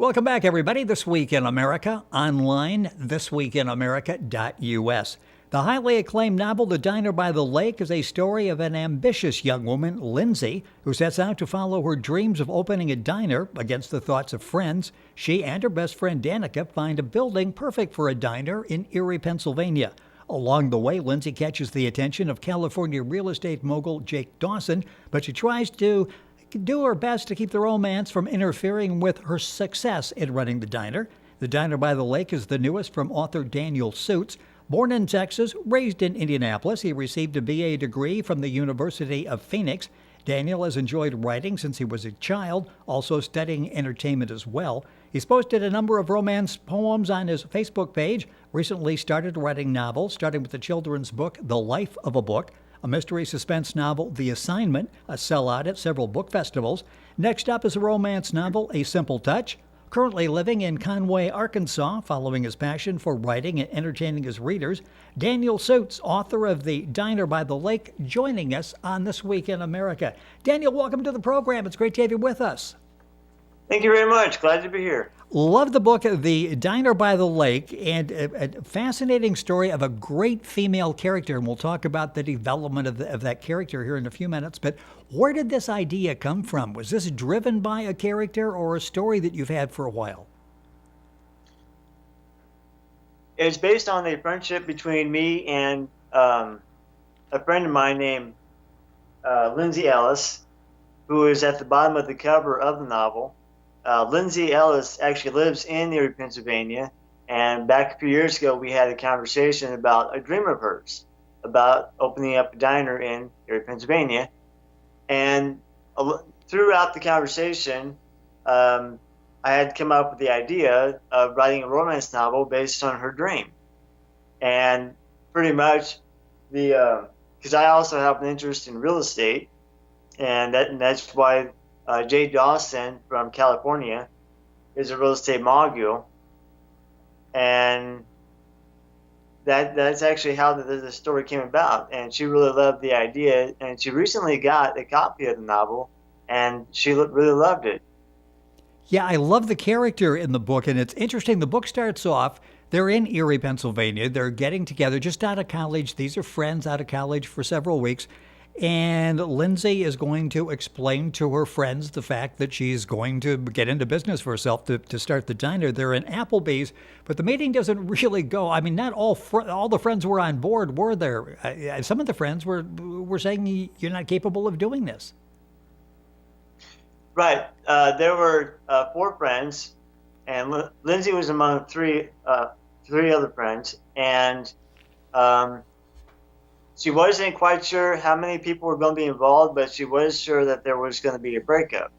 Welcome back, everybody. This Week in America, online, thisweekinamerica.us. The highly acclaimed novel The Diner by the Lake is a story of an ambitious young woman, Lindsey, who sets out to follow her dreams of opening a diner against the thoughts of friends. She and her best friend Danica find a building perfect for a diner in Erie, Pennsylvania. Along the way, Lindsey catches the attention of California real estate mogul Jake Dawson, but she tries to do her best to keep the romance from interfering with her success in running the diner. The Diner by the Lake is the newest from author Danial. Born in Texas, raised in Indianapolis, he received a BA degree from the University of Phoenix. Danial has enjoyed writing since he was a child, also studying entertainment as well. He's posted a number of romance poems on his Facebook page, recently started writing novels, starting with the children's book, The Life of a Book, a mystery suspense novel, The Assignment, a sellout at several book festivals. Next up is a romance novel, A Simple Touch. Currently living in Conway, Arkansas, following his passion for writing and entertaining his readers, Danial, author of The Diner by the Lake, joining us on This Week in America. Danial, welcome to the program. It's great to have you with us. Thank you very much. Glad to be here. Love the book, The Diner by the Lake, and a fascinating story of a great female character, and we'll talk about the development of that character here in a few minutes. But where did this idea come from? Was this driven by a character or a story that you've had for a while? It's based on a friendship between me and a friend of mine named Lindsey Ellis, who is at the bottom of the cover of the novel. Lindsey Ellis actually lives in Erie, Pennsylvania, and back a few years ago we had a conversation about a dream of hers about opening up a diner in Erie, Pennsylvania. And throughout the conversation, I had come up with the idea of writing a romance novel based on her dream. And pretty much because I also have an interest in real estate, and that's why Jay Dawson from California is a real estate mogul, and that's actually how the story came about. And she really loved the idea, and she recently got a copy of the novel, and she really loved it. Yeah, I love the character in the book, and it's interesting. The book starts off, they're in Erie, Pennsylvania. They're getting together just out of college. These are friends out of college for several weeks. And Lindsey is going to explain to her friends the fact that she's going to get into business for herself to start the diner. They're in Applebee's, but the meeting doesn't really go. I mean, not all the friends were on board, were there? Some of the friends were saying you're not capable of doing this. Right. There were 4 friends, and Lindsey was among three other friends, and she wasn't quite sure how many people were going to be involved, but she was sure that there was going to be a breakup.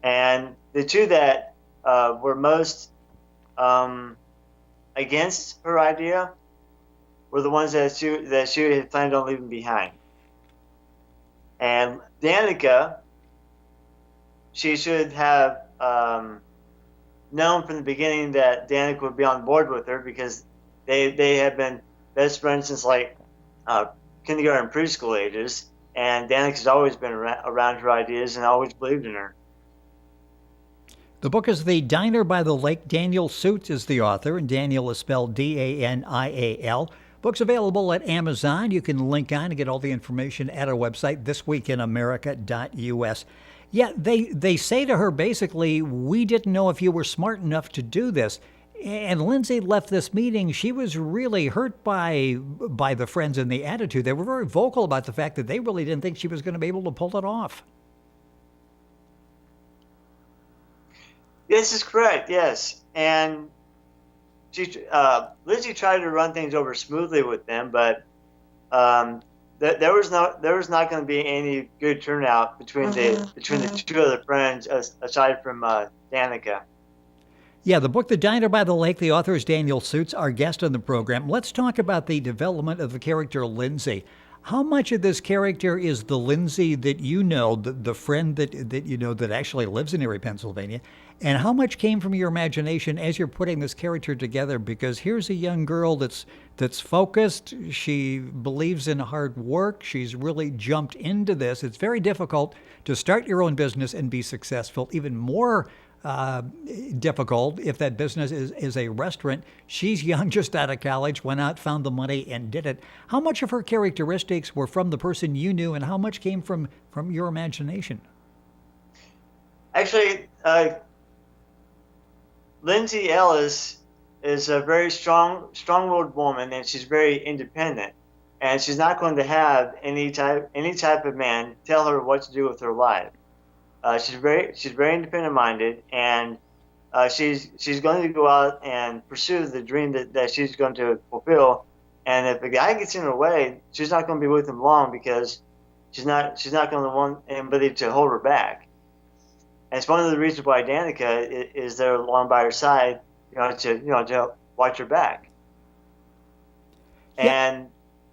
And the two that were most against her idea were the ones that she had planned on leaving behind. And Danica, she should have known from the beginning that Danica would be on board with her, because they had been best friends since kindergarten and preschool ages, and Danica's always been around her ideas and always believed in her. The book is The Diner by the Lake. Danial is the author, and Danial is spelled Danial. Book's available at Amazon. You can link on and get all the information at our website, thisweekinamerica.us. Yeah, they say to her basically, we didn't know if you were smart enough to do this. And Lindsey left this meeting. She was really hurt by the friends and the attitude. They were very vocal about the fact that they really didn't think she was going to be able to pull it off. This is correct, yes. And Lindsey tried to run things over smoothly with them, but there was not going to be any good turnout between the two other friends, aside from Danica. Yeah, the book, The Diner by the Lake, the author is Danial, our guest on the program. Let's talk about the development of the character Lindsey. How much of this character is the Lindsey that you know, the friend that you know that actually lives in Erie, Pennsylvania, and how much came from your imagination as you're putting this character together? Because here's a young girl that's focused. She believes in hard work. She's really jumped into this. It's very difficult to start your own business and be successful. Even more difficult. If that business is a restaurant, she's young, just out of college, went out, found the money, and did it. How much of her characteristics were from the person you knew, and how much came from your imagination? Actually, Lindsey Ellis is a very strong-willed woman, and she's very independent. And she's not going to have any type of man tell her what to do with her life. She's very independent-minded, and she's going to go out and pursue the dream that she's going to fulfill. And if a guy gets in her way, she's not going to be with him long, because she's not going to want anybody to hold her back. And it's one of the reasons why Danica is there along by her side, to watch her back. Yeah. And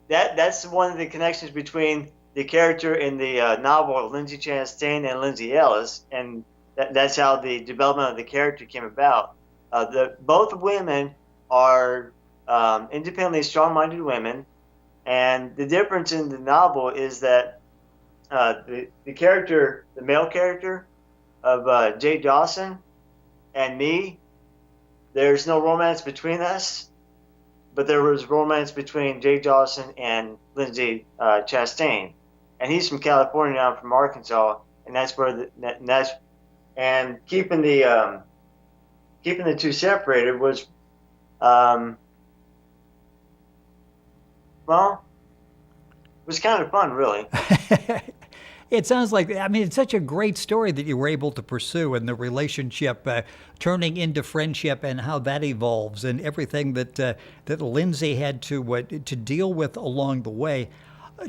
that's one of the connections between the character in the novel, Lindsey Chastain and Lindsey Ellis, and that's how the development of the character came about. Both women are independently strong-minded women, and the difference in the novel is that the male character of Jay Dawson and me, there's no romance between us, but there was romance between Jay Dawson and Lindsey Chastain. And he's from California, I'm from Arkansas, and that's where keeping the two separated was was kind of fun, really. It sounds like, I mean, it's such a great story that you were able to pursue, and the relationship turning into friendship and how that evolves, and everything that Lindsey had to deal with along the way.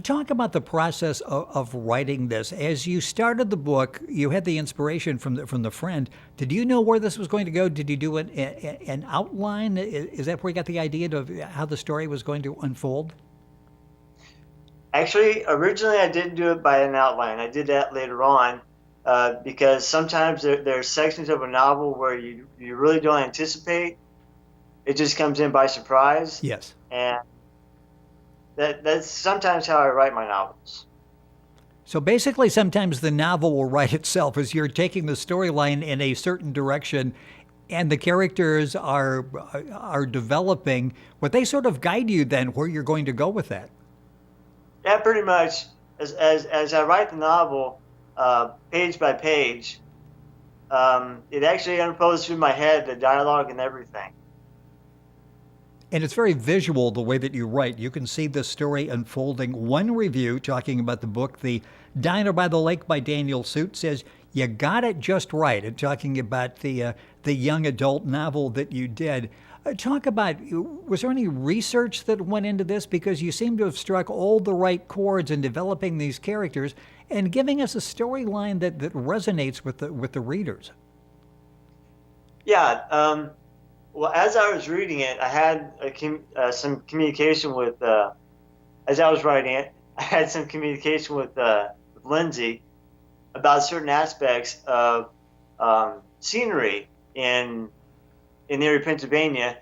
Talk about the process of writing this. As you started the book, you had the inspiration from the friend. Did you know where this was going to go? Did you do an outline? Is that where you got the idea of how the story was going to unfold? Actually, originally I didn't do it by an outline. I did that later on, because sometimes there's sections of a novel where you really don't anticipate. It just comes in by surprise. Yes. And that's sometimes how I write my novels. So basically, sometimes the novel will write itself as you're taking the storyline in a certain direction, and the characters are developing. What they sort of guide you then where you're going to go with that. Yeah, pretty much. As I write the novel, page by page, it actually unfolds through my head, the dialogue and everything. And it's very visual the way that you write. You can see the story unfolding. One review talking about the book, The Diner by the Lake by Daniel Suit, says you got it just right. And talking about the young adult novel that you did. Talk about, was there any research that went into this? Because you seem to have struck all the right chords in developing these characters and giving us a storyline that resonates with the readers. Yeah. Well, as I was reading it, I had some communication with, as I was writing it, I had some communication with Lindsey about certain aspects of scenery in Erie, Pennsylvania.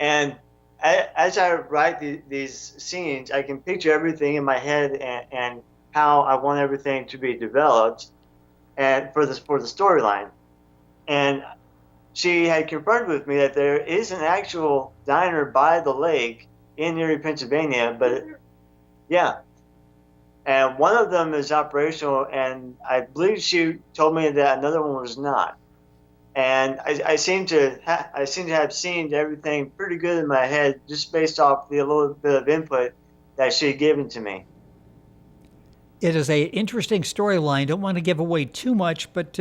And as I write these scenes, I can picture everything in my head and how I want everything to be developed and for the storyline. And she had confirmed with me that there is an actual diner by the lake in Erie, Pennsylvania, but yeah. And one of them is operational, and I believe she told me that another one was not. And I seem to have seen everything pretty good in my head just based off the little bit of input that she had given to me. It is a interesting storyline. Don't want to give away too much, but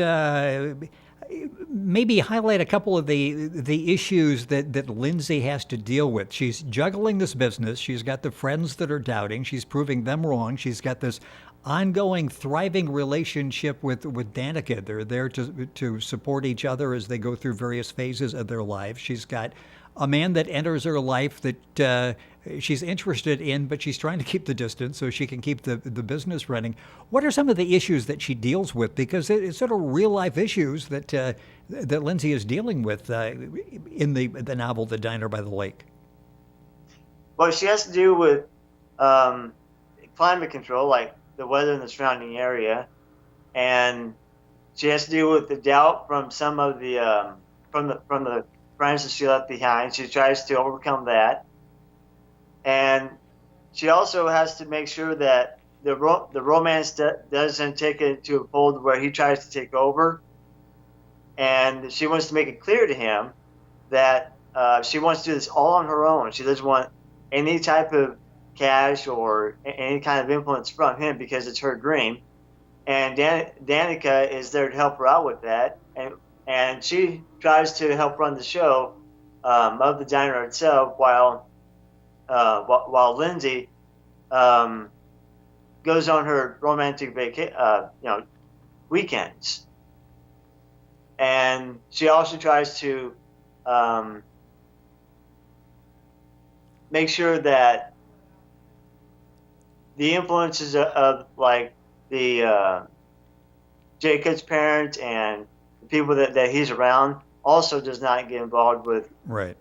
maybe highlight a couple of the issues that Lindsey has to deal with. She's juggling this business. She's got the friends that are doubting. She's proving them wrong. She's got this ongoing, thriving relationship with Danica. They're there to support each other as they go through various phases of their lives. She's got a man that enters her life that she's interested in, but she's trying to keep the distance so she can keep the business running. What are some of the issues that she deals with? Because it's sort of real life issues that Lindsey is dealing with in the novel The Diner by the Lake. Well, she has to do with climate control, like the weather in the surrounding area, and she has to deal with the doubt from some of the from the friends that she left behind. She tries to overcome that, and she also has to make sure that the romance doesn't take it to a fold where he tries to take over. And she wants to make it clear to him that she wants to do this all on her own. She doesn't want any type of cash or any kind of influence from him because it's her dream. And Danica is there to help her out with that. And she tries to help run the show of the diner itself while Lindsey goes on her romantic weekends. And she also tries to make sure that the influences of like the Jacob's parents and the people that he's around also does not get involved with, Right.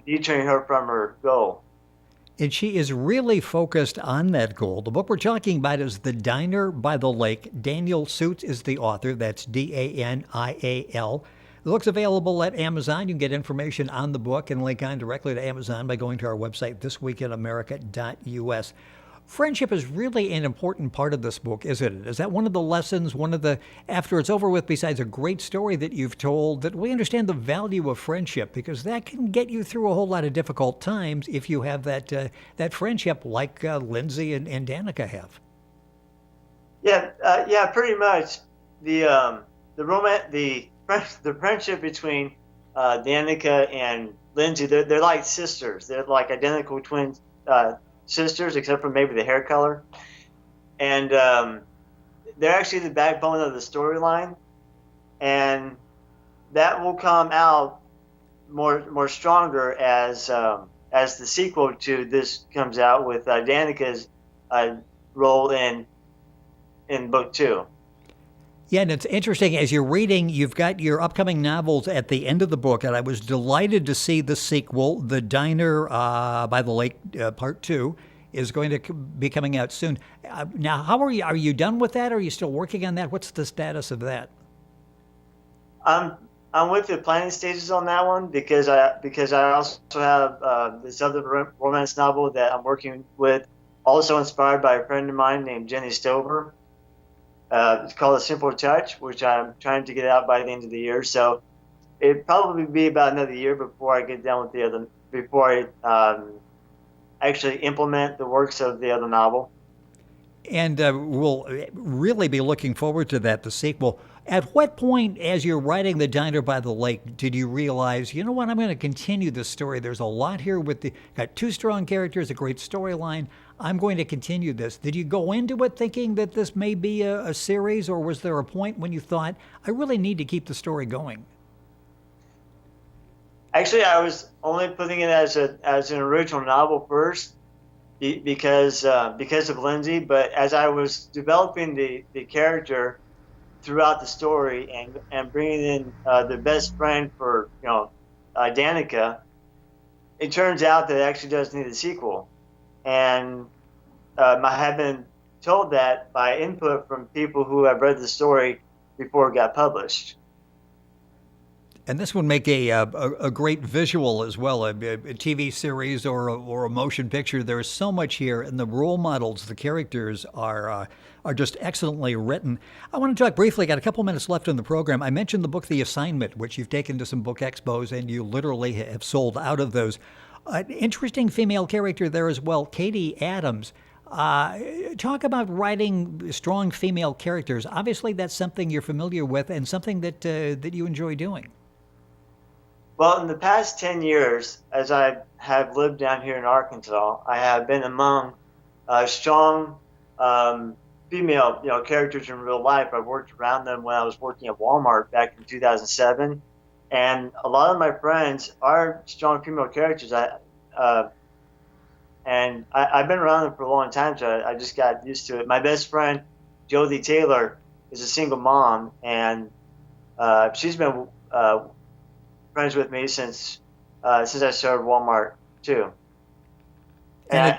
deterring her from her goal. And she is really focused on that goal. The book we're talking about is The Diner by the Lake. Danial Suits is the author. That's Danial. The book's available at Amazon. You can get information on the book and link on directly to Amazon by going to our website, thisweekinamerica.us. Friendship is really an important part of this book, isn't it? Is that one of the lessons, after it's over with, besides a great story that you've told, that we understand the value of friendship, because that can get you through a whole lot of difficult times if you have that friendship like Lindsey and Danica have. Yeah, pretty much. The friendship between Danica and Lindsey, they're like sisters. They're like identical twin sisters, except for maybe the hair color. And they're actually the backbone of the storyline. And that will come out more stronger as the sequel to this comes out with Danica's role in book 2. Yeah, and it's interesting, as you're reading, you've got your upcoming novels at the end of the book, and I was delighted to see the sequel, The Diner by the Lake, Part 2, is going to be coming out soon. Now, how are you? Are you done with that? Are you still working on that? What's the status of that? I'm with the planning stages on that one because I also have this other romance novel that I'm working with, also inspired by a friend of mine named Jenny Stover. It's called A Simple Touch, which I'm trying to get out by the end of the year. So it'd probably be about another year before I get done with the other, before I actually implement the works of the other novel. And we'll really be looking forward to that, the sequel. At what point, as you're writing The Diner by the Lake, did you realize, you know what, I'm going to continue this story? There's a lot here got 2 strong characters, a great storyline. I'm going to continue this. Did you go into it thinking that this may be a series, or was there a point when you thought, I really need to keep the story going? Actually, I was only putting it as an original novel first because of Lindsey. But as I was developing the character throughout the story and bringing in the best friend for Danica, it turns out that it actually does need a sequel. And I have been told that by input from people who have read the story before it got published. And this would make a great visual as well, a TV series or a motion picture. There is so much here, and the role models, the characters are just excellently written. I want to talk briefly, got a couple minutes left in the program. I mentioned the book The Assignment, which you've taken to some book expos, and you literally have sold out of those. An interesting female character there as well, Katie Adams. Talk about writing strong female characters. Obviously, that's something you're familiar with and something that you enjoy doing. Well, in the past 10 years, as I have lived down here in Arkansas, I have been among strong female characters in real life. I've worked around them when I was working at Walmart back in 2007. And a lot of my friends are strong female characters. I've been around them for a long time, so I just got used to it. My best friend, Jodie Taylor, is a single mom, and she's been friends with me since I started Walmart too. And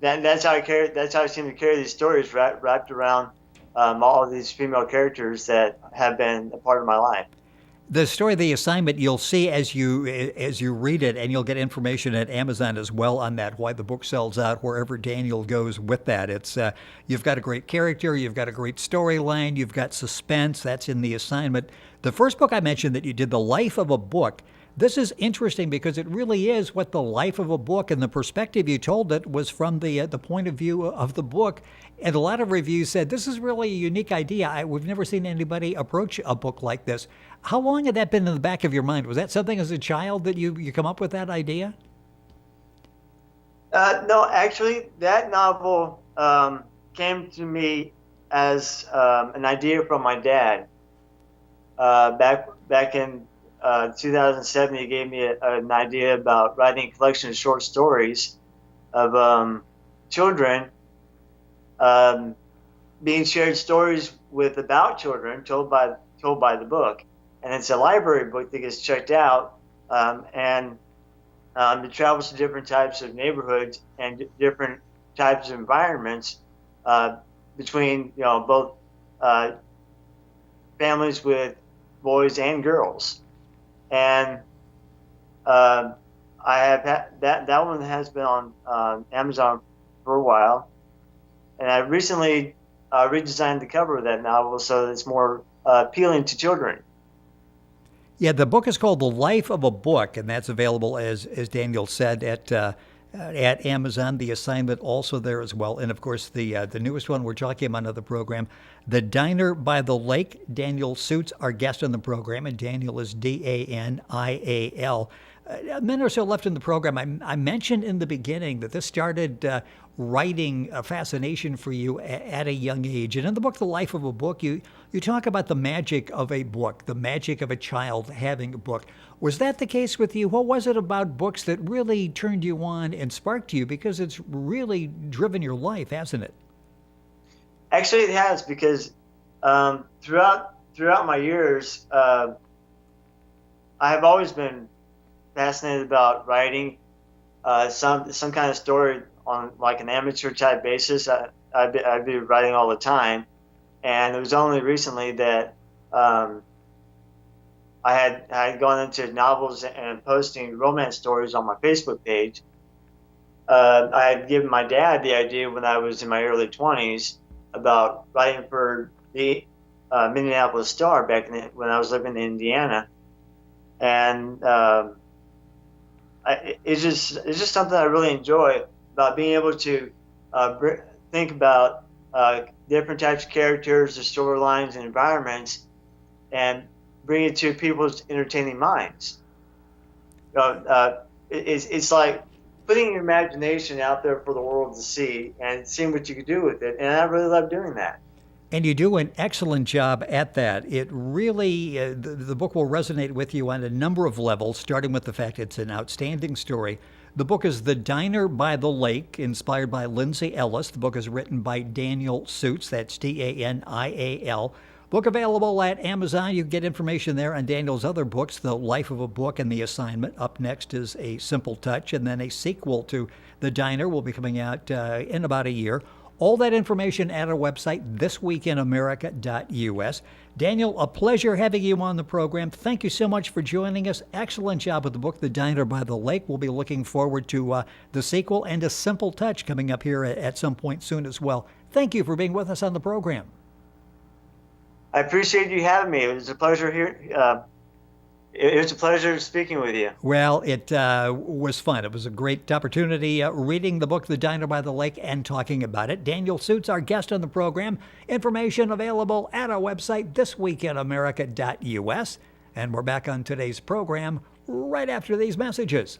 that's how I seem to carry these stories wrapped around all of these female characters that have been a part of my life. The story, the assignment, you'll see as you read it, and you'll get information at Amazon as well on that. Why the book sells out wherever Danial goes with that. It's you've got a great character, you've got a great storyline, you've got suspense. That's in the assignment. The first book I mentioned that you did, The Life of a Book. This is interesting because it really is what the life of a book, and the perspective you told it was from the point of view of the book. And a lot of reviews said this is really a unique idea. We've never seen anybody approach a book like this. How long had that been in the back of your mind? Was that something as a child that you come up with that idea? No, actually, that novel came to me as an idea from my dad. Back in 2007, he gave me an idea about writing a collection of short stories of children being shared stories about children told by the book, and it's a library book that gets checked out, and it travels to different types of neighborhoods and different types of environments between both families with boys and girls. And I have that one has been on Amazon for a while, and I recently redesigned the cover of that novel so that it's more appealing to children. Yeah, the book is called The Life of a Book, and that's available, as Danial said, at Amazon. The assignment also there as well. And, of course, the newest one we're talking about on the program, The Diner by the Lake. Danial Suits, our guest on the program, and Danial is Danial. A minute or so left in the program. I mentioned in the beginning that this started writing a fascination for you at a young age. And in the book, The Life of a Book, you talk about the magic of a book, the magic of a child having a book. Was that the case with you? What was it about books that really turned you on and sparked you? Because it's really driven your life, hasn't it? Actually, it has, because throughout my years, I have always been fascinated about writing some kind of story on like an amateur type basis. I'd be writing all the time, and it was only recently that I had gone into novels and posting romance stories on my Facebook page. I had given my dad the idea when I was in my early 20s about writing for the Minneapolis Star back when I was living in Indiana, and it's just something I really enjoy about being able to think about different types of characters, the storylines, and environments, and bring it to people's entertaining minds. It's like putting your imagination out there for the world to see and seeing what you can do with it, and I really love doing that. And you do an excellent job at that. It really, the book will resonate with you on a number of levels, starting with the fact it's an outstanding story. The book is The Diner by the Lake, inspired by Lindsey Ellis. The book is written by Danial Suits. That's Danial. Book available at Amazon. You can get information there on Danial's other books, The Life of a Book and The Assignment. Up next is A Simple Touch, and then a sequel to The Diner will be coming out in about a year. All that information at our website, thisweekinamerica.us. Danial, a pleasure having you on the program. Thank you so much for joining us. Excellent job with the book, The Diner by the Lake. We'll be looking forward to the sequel and A Simple Touch coming up here at some point soon as well. Thank you for being with us on the program. I appreciate you having me. It was a pleasure here. It was a pleasure speaking with you. Well, it was fun. It was a great opportunity reading the book, The Diner by the Lake, and talking about it. Danial Suits, our guest on the program. Information available at our website, thisweekinamerica.us. And we're back on today's program right after these messages.